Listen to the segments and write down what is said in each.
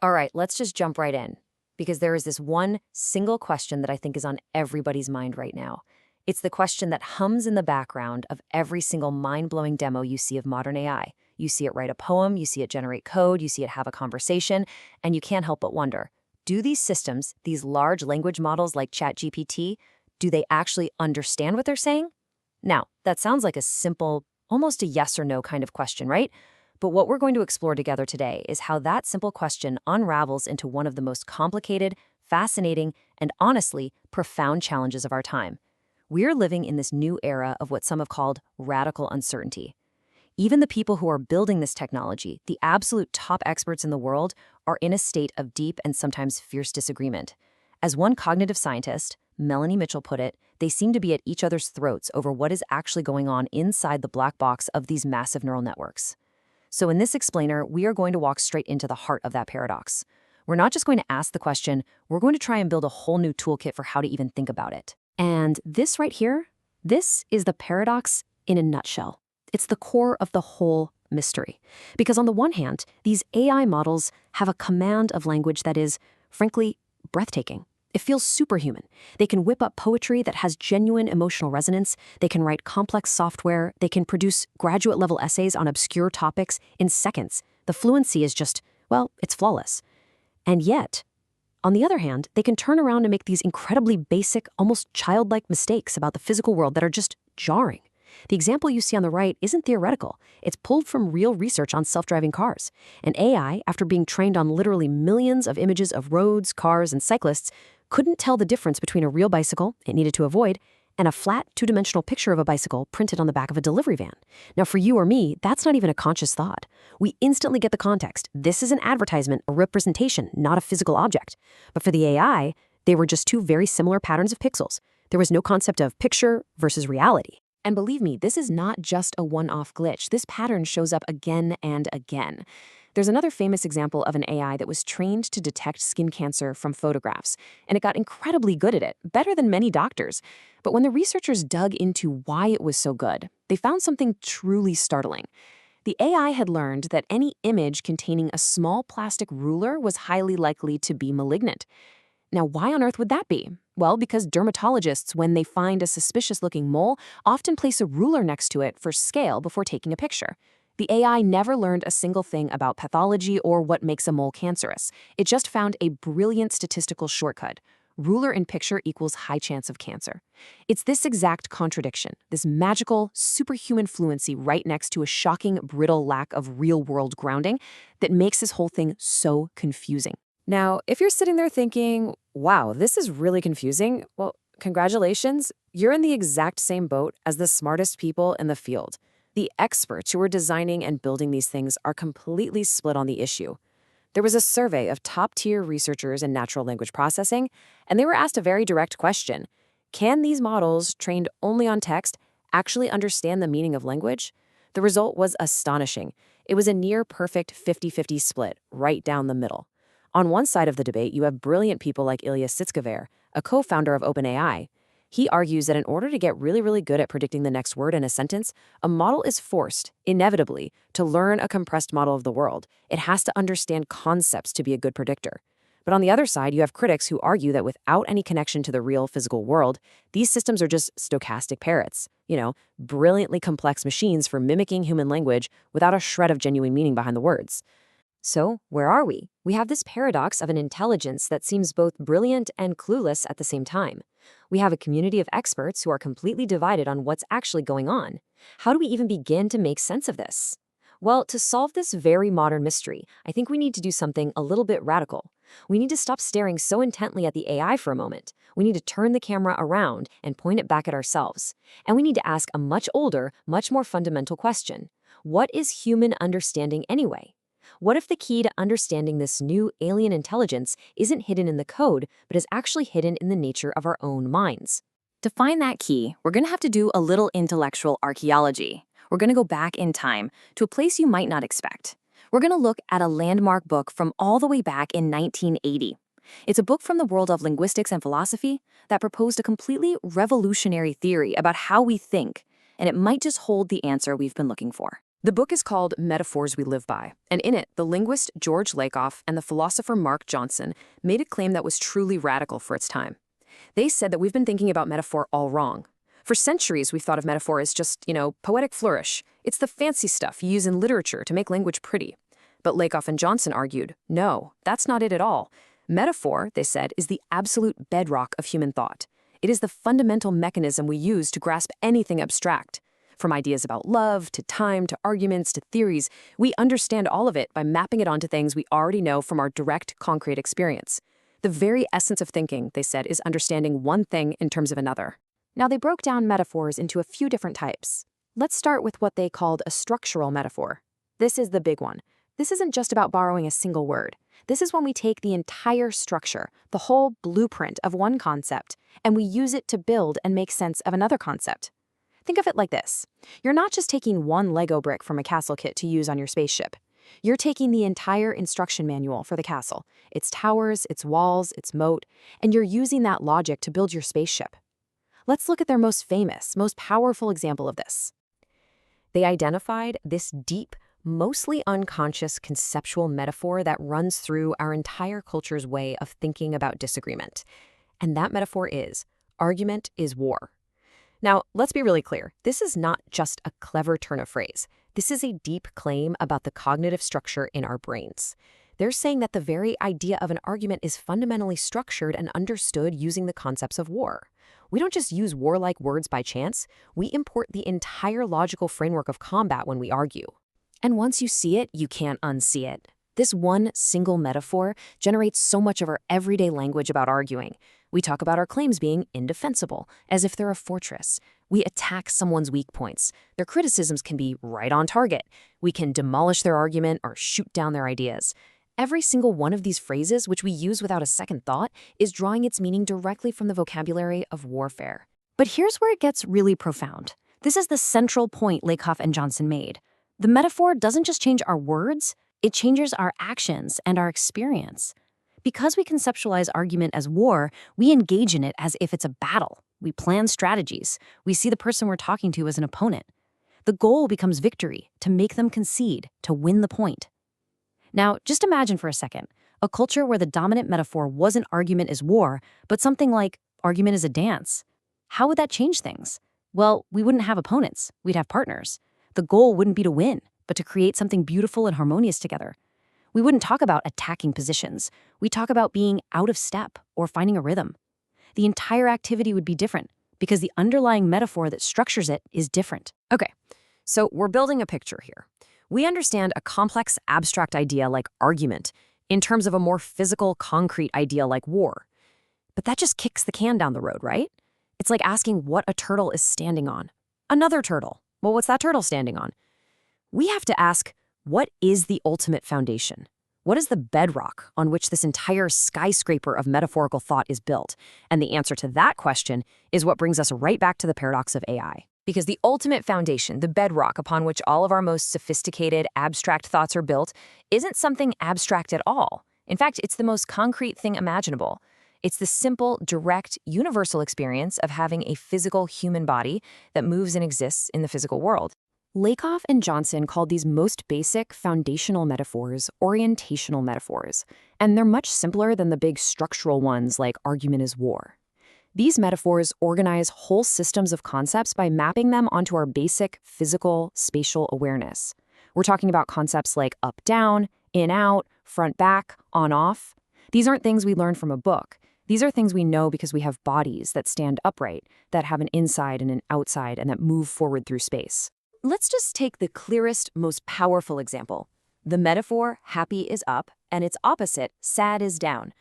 All right, let's just jump right in, because there is this one single question that I think is on everybody's mind right now. It's the question that hums in the background of every single mind-blowing demo you see of modern AI. You see it write a poem, you see it generate code, you see it have a conversation, and you can't help but wonder, do these systems, these large language models like ChatGPT, do they actually understand what they're saying? Now, that sounds like a simple, almost a yes or no kind of question, right? But what we're going to explore together today is how that simple question unravels into one of the most complicated, fascinating, and honestly, profound challenges of our time. We're living in this new era of what some have called radical uncertainty. Even the people who are building this technology, the absolute top experts in the world, are in a state of deep and sometimes fierce disagreement. As one cognitive scientist, Melanie Mitchell, put it, they seem to be at each other's throats over what is actually going on inside the black box of these massive neural networks. So in this explainer, we are going to walk straight into the heart of that paradox. We're not just going to ask the question, we're going to try and build a whole new toolkit for how to even think about it. And this right here, this is the paradox in a nutshell. It's the core of the whole mystery. Because on the one hand, these AI models have a command of language that is, frankly, breathtaking. It feels superhuman. They can whip up poetry that has genuine emotional resonance. They can write complex software. They can produce graduate-level essays on obscure topics in seconds. The fluency is just, well, it's flawless. And yet, on the other hand, they can turn around and make these incredibly basic, almost childlike mistakes about the physical world that are just jarring. The example you see on the right isn't theoretical. It's pulled from real research on self-driving cars. And AI, after being trained on literally millions of images of roads, cars, and cyclists, couldn't tell the difference between a real bicycle it needed to avoid and a flat, two-dimensional picture of a bicycle printed on the back of a delivery van. Now, for you or me, that's not even a conscious thought. We instantly get the context. This is an advertisement, a representation, not a physical object. But for the AI, they were just two very similar patterns of pixels. There was no concept of picture versus reality. And believe me, this is not just a one-off glitch. This pattern shows up again and again. There's another famous example of an AI that was trained to detect skin cancer from photographs, and it got incredibly good at it, better than many doctors. But when the researchers dug into why it was so good, they found something truly startling. The AI had learned that any image containing a small plastic ruler was highly likely to be malignant. Now, why on earth would that be? Well, because dermatologists, when they find a suspicious-looking mole, often place a ruler next to it for scale before taking a picture. The AI never learned a single thing about pathology or what makes a mole cancerous. It just found a brilliant statistical shortcut. Ruler in picture equals high chance of cancer. It's this exact contradiction, this magical, superhuman fluency right next to a shocking, brittle lack of real-world grounding, that makes this whole thing so confusing. Now, if you're sitting there thinking, wow, this is really confusing, well, congratulations, you're in the exact same boat as the smartest people in the field. The experts who are designing and building these things are completely split on the issue. There was a survey of top-tier researchers in natural language processing, and they were asked a very direct question. Can these models, trained only on text, actually understand the meaning of language? The result was astonishing. It was a near-perfect 50-50 split, right down the middle. On one side of the debate, you have brilliant people like Ilya Sutskever, a co-founder of OpenAI. He argues that in order to get really, really good at predicting the next word in a sentence, a model is forced, inevitably, to learn a compressed model of the world. It has to understand concepts to be a good predictor. But on the other side, you have critics who argue that without any connection to the real physical world, these systems are just stochastic parrots. Brilliantly complex machines for mimicking human language without a shred of genuine meaning behind the words. So, where are we? We have this paradox of an intelligence that seems both brilliant and clueless at the same time. We have a community of experts who are completely divided on what's actually going on. How do we even begin to make sense of this? Well, to solve this very modern mystery, I think we need to do something a little bit radical. We need to stop staring so intently at the AI for a moment. We need to turn the camera around and point it back at ourselves. And we need to ask a much older, much more fundamental question. What is human understanding anyway? What if the key to understanding this new alien intelligence isn't hidden in the code, but is actually hidden in the nature of our own minds? To find that key, we're going to have to do a little intellectual archaeology. We're going to go back in time to a place you might not expect. We're going to look at a landmark book from all the way back in 1980. It's a book from the world of linguistics and philosophy that proposed a completely revolutionary theory about how we think, and it might just hold the answer we've been looking for. The book is called Metaphors We Live By, and in it, the linguist George Lakoff and the philosopher Mark Johnson made a claim that was truly radical for its time. They said that we've been thinking about metaphor all wrong. For centuries, we've thought of metaphor as just, poetic flourish. It's the fancy stuff you use in literature to make language pretty. But Lakoff and Johnson argued, no, that's not it at all. Metaphor, they said, is the absolute bedrock of human thought. It is the fundamental mechanism we use to grasp anything abstract. From ideas about love, to time, to arguments, to theories, we understand all of it by mapping it onto things we already know from our direct, concrete experience. The very essence of thinking, they said, is understanding one thing in terms of another. Now, they broke down metaphors into a few different types. Let's start with what they called a structural metaphor. This is the big one. This isn't just about borrowing a single word. This is when we take the entire structure, the whole blueprint of one concept, and we use it to build and make sense of another concept. Think of it like this. You're not just taking one Lego brick from a castle kit to use on your spaceship. You're taking the entire instruction manual for the castle, its towers, its walls, its moat, and you're using that logic to build your spaceship. Let's look at their most famous, most powerful example of this. They identified this deep, mostly unconscious conceptual metaphor that runs through our entire culture's way of thinking about disagreement. And that metaphor is, argument is war. Now, let's be really clear. This is not just a clever turn of phrase. This is a deep claim about the cognitive structure in our brains. They're saying that the very idea of an argument is fundamentally structured and understood using the concepts of war. We don't just use warlike words by chance. We import the entire logical framework of combat when we argue. And once you see it, you can't unsee it. This one single metaphor generates so much of our everyday language about arguing. We talk about our claims being indefensible, as if they're a fortress. We attack someone's weak points. Their criticisms can be right on target. We can demolish their argument or shoot down their ideas. Every single one of these phrases, which we use without a second thought, is drawing its meaning directly from the vocabulary of warfare. But here's where it gets really profound. This is the central point Lakoff and Johnson made. The metaphor doesn't just change our words, it changes our actions and our experience. Because we conceptualize argument as war, we engage in it as if it's a battle. We plan strategies. We see the person we're talking to as an opponent. The goal becomes victory, to make them concede, to win the point. Now, just imagine for a second, a culture where the dominant metaphor wasn't argument is war, but something like argument is a dance. How would that change things? Well, we wouldn't have opponents. We'd have partners. The goal wouldn't be to win, but to create something beautiful and harmonious together. We wouldn't talk about attacking positions. We talk about being out of step or finding a rhythm. The entire activity would be different because the underlying metaphor that structures it is different. Okay, so we're building a picture here. We understand a complex, abstract idea like argument in terms of a more physical, concrete idea like war. But that just kicks the can down the road, right? It's like asking what a turtle is standing on. Another turtle. Well, what's that turtle standing on? We have to ask, what is the ultimate foundation? What is the bedrock on which this entire skyscraper of metaphorical thought is built? And the answer to that question is what brings us right back to the paradox of AI. Because the ultimate foundation, the bedrock upon which all of our most sophisticated, abstract thoughts are built, isn't something abstract at all. In fact, it's the most concrete thing imaginable. It's the simple, direct, universal experience of having a physical human body that moves and exists in the physical world. Lakoff and Johnson called these most basic foundational metaphors orientational metaphors, and they're much simpler than the big structural ones like argument is war. These metaphors organize whole systems of concepts by mapping them onto our basic physical, spatial awareness. We're talking about concepts like up-down, in-out, front-back, on-off. These aren't things we learn from a book. These are things we know because we have bodies that stand upright, that have an inside and an outside, and that move forward through space. Let's just take the clearest, most powerful example. The metaphor, happy is up, and its opposite, sad is down.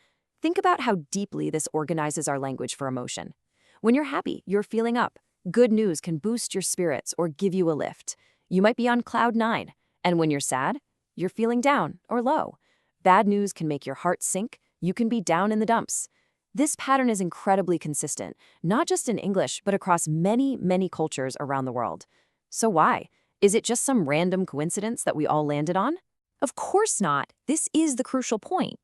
Think about how deeply this organizes our language for emotion. When you're happy, you're feeling up. Good news can boost your spirits or give you a lift. You might be on cloud 9. And when you're sad, you're feeling down or low. Bad news can make your heart sink. You can be down in the dumps. This pattern is incredibly consistent, not just in English, but across many, many cultures around the world. So why? Is it just some random coincidence that we all landed on? Of course not. This is the crucial point.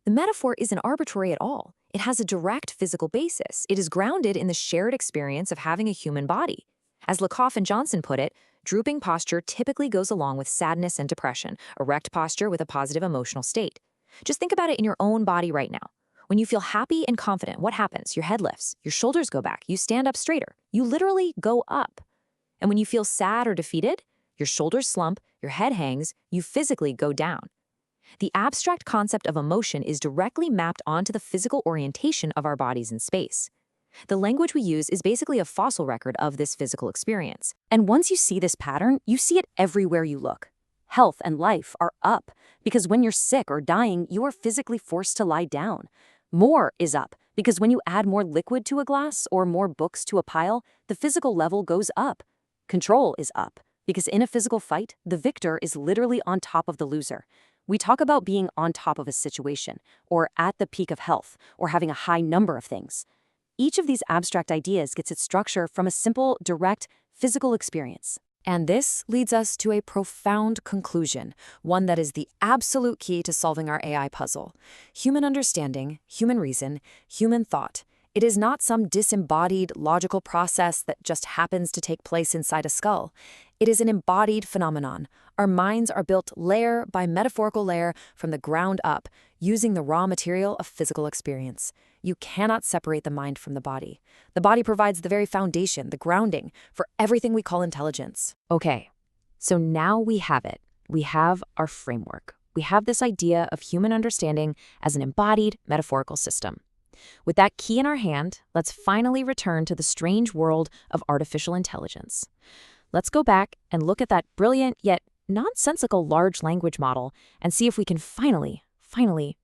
The metaphor isn't arbitrary at all. It has a direct physical basis. It is grounded in the shared experience of having a human body. As Lakoff and Johnson put it, drooping posture typically goes along with sadness and depression, erect posture with a positive emotional state. Just think about it in your own body right now. When you feel happy and confident, what happens? Your head lifts, your shoulders go back, you stand up straighter. You literally go up. And when you feel sad or defeated, your shoulders slump, your head hangs, you physically go down. The abstract concept of emotion is directly mapped onto the physical orientation of our bodies in space. The language we use is basically a fossil record of this physical experience. And once you see this pattern, you see it everywhere you look. Health and life are up, because when you're sick or dying, you are physically forced to lie down. More is up, because when you add more liquid to a glass or more books to a pile, the physical level goes up. Control is up, because in a physical fight, the victor is literally on top of the loser. We talk about being on top of a situation, or at the peak of health, or having a high number of things. Each of these abstract ideas gets its structure from a simple, direct, physical experience. And this leads us to a profound conclusion, one that is the absolute key to solving our AI puzzle. Human understanding, human reason, human thought. It is not some disembodied logical process that just happens to take place inside a skull. It is an embodied phenomenon. Our minds are built layer by metaphorical layer from the ground up, using the raw material of physical experience. You cannot separate the mind from the body. The body provides the very foundation, the grounding, for everything we call intelligence. Okay, so now we have it. We have our framework. We have this idea of human understanding as an embodied metaphorical system. With that key in our hand, let's finally return to the strange world of artificial intelligence. Let's go back and look at that brilliant yet nonsensical large language model and see if we can finally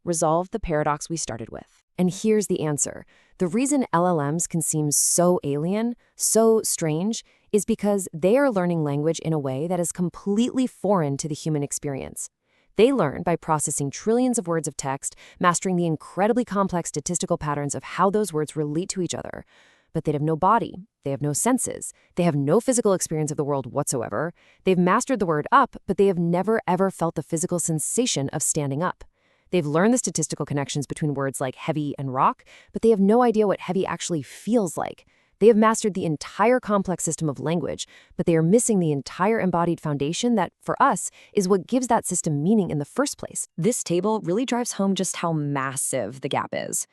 resolve the paradox we started with. And here's the answer. The reason LLMs can seem so alien, so strange, is because they are learning language in a way that is completely foreign to the human experience. They learn by processing trillions of words of text, mastering the incredibly complex statistical patterns of how those words relate to each other. But they have no body, they have no senses, they have no physical experience of the world whatsoever. They've mastered the word up, but they have never ever felt the physical sensation of standing up. They've learned the statistical connections between words like heavy and rock, but they have no idea what heavy actually feels like. They have mastered the entire complex system of language, but they are missing the entire embodied foundation that, for us, is what gives that system meaning in the first place. This table really drives home just how massive the gap is.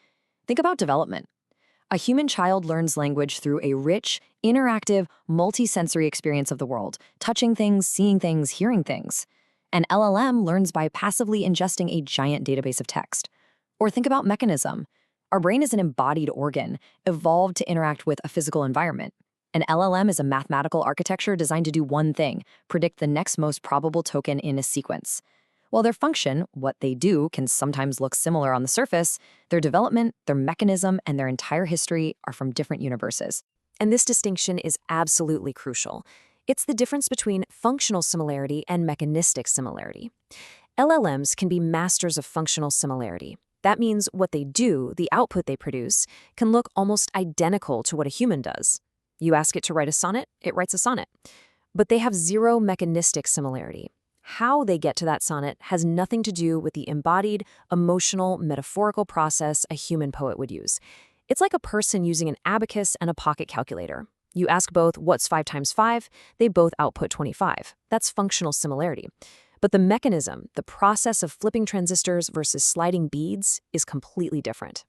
Think about development. A human child learns language through a rich, interactive, multi-sensory experience of the world, touching things, seeing things, hearing things. An LLM learns by passively ingesting a giant database of text. Or think about mechanism. Our brain is an embodied organ, evolved to interact with a physical environment. An LLM is a mathematical architecture designed to do one thing: predict the next most probable token in a sequence. While their function, what they do, can sometimes look similar on the surface, their development, their mechanism, and their entire history are from different universes. And this distinction is absolutely crucial. It's the difference between functional similarity and mechanistic similarity. LLMs can be masters of functional similarity. That means what they do, the output they produce, can look almost identical to what a human does. You ask it to write a sonnet, it writes a sonnet. But they have zero mechanistic similarity. How they get to that sonnet has nothing to do with the embodied, emotional, metaphorical process a human poet would use. It's like a person using an abacus and a pocket calculator. You ask both, what's 5 times 5? They both output 25. That's functional similarity. But the mechanism, the process of flipping transistors versus sliding beads, is completely different.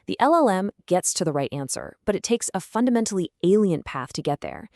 The LLM gets to the right answer, but it takes a fundamentally alien path to get there.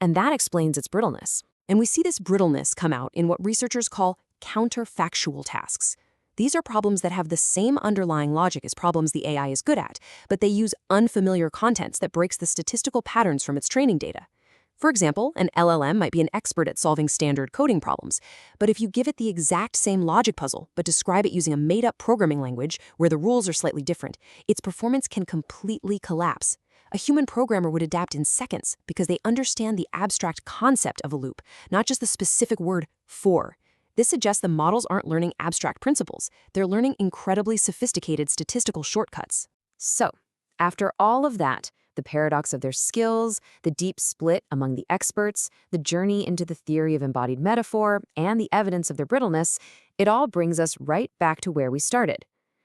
And that explains its brittleness. And we see this brittleness come out in what researchers call counterfactual tasks. These are problems that have the same underlying logic as problems the AI is good at, but they use unfamiliar contents that breaks the statistical patterns from its training data. For example, an LLM might be an expert at solving standard coding problems, but if you give it the exact same logic puzzle but describe it using a made-up programming language where the rules are slightly different, its performance can completely collapse. A human programmer would adapt in seconds because they understand the abstract concept of a loop, not just the specific word for. This suggests the models aren't learning abstract principles. They're learning incredibly sophisticated statistical shortcuts. So, after all of that, the paradox of their skills, the deep split among the experts, the journey into the theory of embodied metaphor, and the evidence of their brittleness, it all brings us right back to where we started.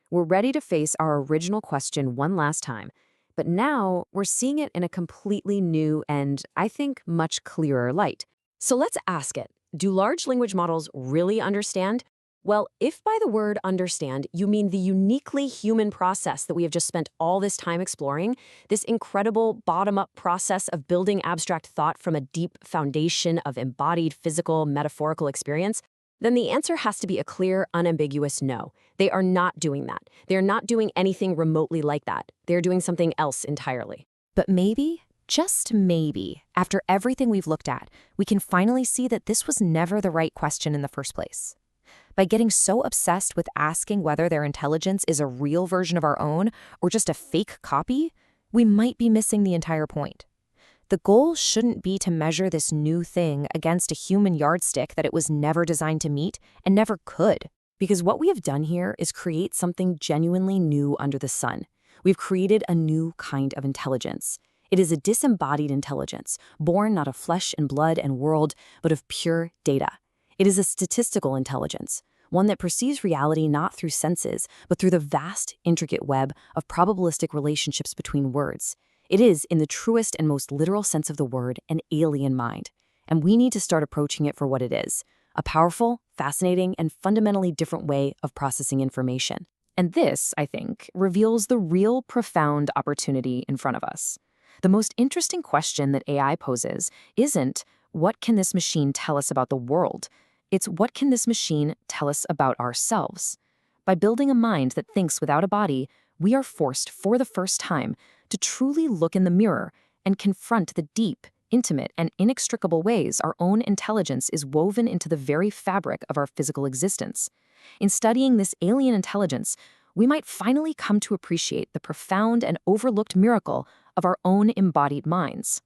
We're ready to face our original question one last time. But now we're seeing it in a completely new and, I think, much clearer light. So let's ask it, do large language models really understand? Well, if by the word understand you mean the uniquely human process that we have just spent all this time exploring, this incredible bottom-up process of building abstract thought from a deep foundation of embodied physical, metaphorical experience, then the answer has to be a clear, unambiguous no. They are not doing that. They are not doing anything remotely like that. They're doing something else entirely. But maybe, just maybe, after everything we've looked at, we can finally see that this was never the right question in the first place. By getting so obsessed with asking whether their intelligence is a real version of our own or just a fake copy, we might be missing the entire point. The goal shouldn't be to measure this new thing against a human yardstick that it was never designed to meet and never could. Because what we have done here is create something genuinely new under the sun. We've created a new kind of intelligence. It is a disembodied intelligence, born not of flesh and blood and world, but of pure data. It is a statistical intelligence, one that perceives reality not through senses, but through the vast, intricate web of probabilistic relationships between words. It is, in the truest and most literal sense of the word, an alien mind. And we need to start approaching it for what it is, a powerful, fascinating, and fundamentally different way of processing information. And this, I think, reveals the real profound opportunity in front of us. The most interesting question that AI poses isn't, what can this machine tell us about the world? It's what can this machine tell us about ourselves? By building a mind that thinks without a body, we are forced for the first time to truly look in the mirror and confront the deep, intimate, and inextricable ways our own intelligence is woven into the very fabric of our physical existence. In studying this alien intelligence, we might finally come to appreciate the profound and overlooked miracle of our own embodied minds.